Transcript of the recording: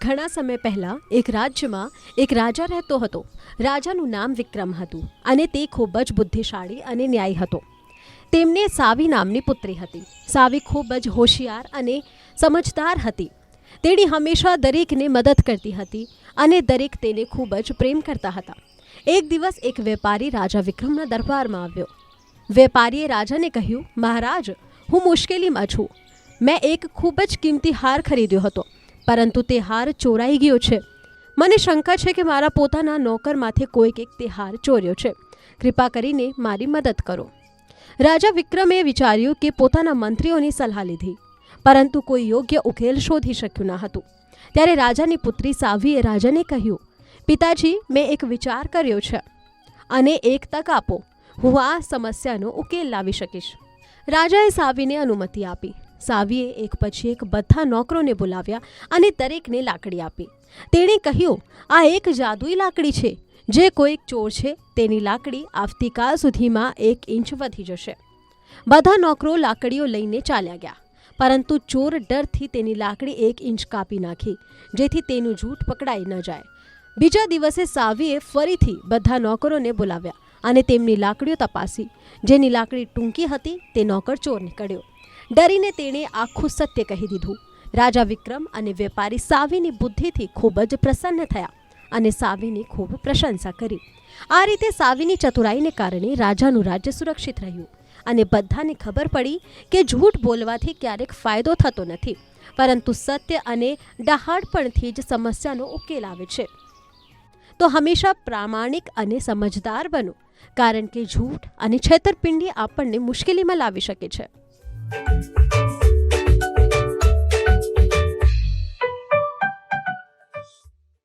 ઘણા સમય પહેલા એક રાજ્યમાં એક રાજા રહેતો હતો. રાજાનું નામ વિક્રમ હતું અને તે ખૂબ જ બુદ્ધિશાળી અને ન્યાયી હતો. તેમને સાવી નામની પુત્રી હતી. સાવી ખૂબ જ હોશિયાર અને સમજદાર હતી. તેણી હંમેશા દરેકને મદદ કરતી હતી અને દરેક તેને ખૂબ જ પ્રેમ કરતા હતા. એક દિવસ એક વેપારી રાજા વિક્રમના દરબારમાં આવ્યો. વેપારીએ રાજાને કહ્યું, મહારાજ, હું મુશ્કેલીમાં છું. મેં એક ખૂબ જ કિંમતી હાર ખરીદ્યો હતો, પરંતુ તે હાર ચોરાઈ ગયો છે. મને શંકા છે કે મારા પોતાના નોકરમાંથી કોઈક તે હાર ચોર્યો છે. કૃપા કરીને મારી મદદ કરો. રાજા વિક્રમે વિચાર્યું કે પોતાના મંત્રીઓની સલાહ લીધી, પરંતુ કોઈ યોગ્ય ઉકેલ શોધી શક્યું ન હતું. ત્યારે રાજાની પુત્રી સાવીએ રાજાને કહ્યું, પિતાજી, મેં એક વિચાર કર્યો છે અને એક તક આપો. હું આ સમસ્યાનો ઉકેલ લાવી શકીશ. રાજાએ સાવીને અનુમતિ આપી. સાવીએ એક પછી એક બધા નોકરોને બોલાવ્યા અને દરેકને લાકડી આપી. તેણે કહ્યું, આ એક જાદુઈ લાકડી છે. જે કોઈક ચોર છે તેની લાકડી આવતીકાલ સુધીમાં 1 ઇંચ વધી જશે. બધા નોકરો લાકડીઓ લઈને ચાલ્યા ગયા, પરંતુ ચોર ડરથી તેની લાકડી 1 ઇંચ કાપી નાખી, જેથી તેનું જૂઠ પકડાઈ ન જાય. બીજા દિવસે સાવીએ ફરીથી બધા નોકરોને બોલાવ્યા અને તેમની લાકડીઓ તપાસી. જેની લાકડી ટૂંકી હતી તે નોકર ચોર નીકળ્યો. ડરીને તેણે આખું સત્ય કહી દીધું. રાજા વિક્રમ અને વેપારી સાવીની બુદ્ધિથી ખૂબ જ પ્રસન્ન થયા અને સાવીની ખૂબ પ્રશંસા કરી. આ રીતે સાવીની ચતુરાઈને કારણે રાજાનું રાજ્ય સુરક્ષિત રહ્યું અને બધાને ખબર પડી કે જૂઠ બોલવાથી ક્યારેક ફાયદો થતો નથી, પરંતુ સત્ય અને ડહાળપણથી જ સમસ્યાનો ઉકેલ આવે છે. તો હંમેશા પ્રામાણિક અને સમજદાર બનો, કારણ કે જૂઠ અને છેતરપિંડી આપણને મુશ્કેલીમાં લાવી શકે છે.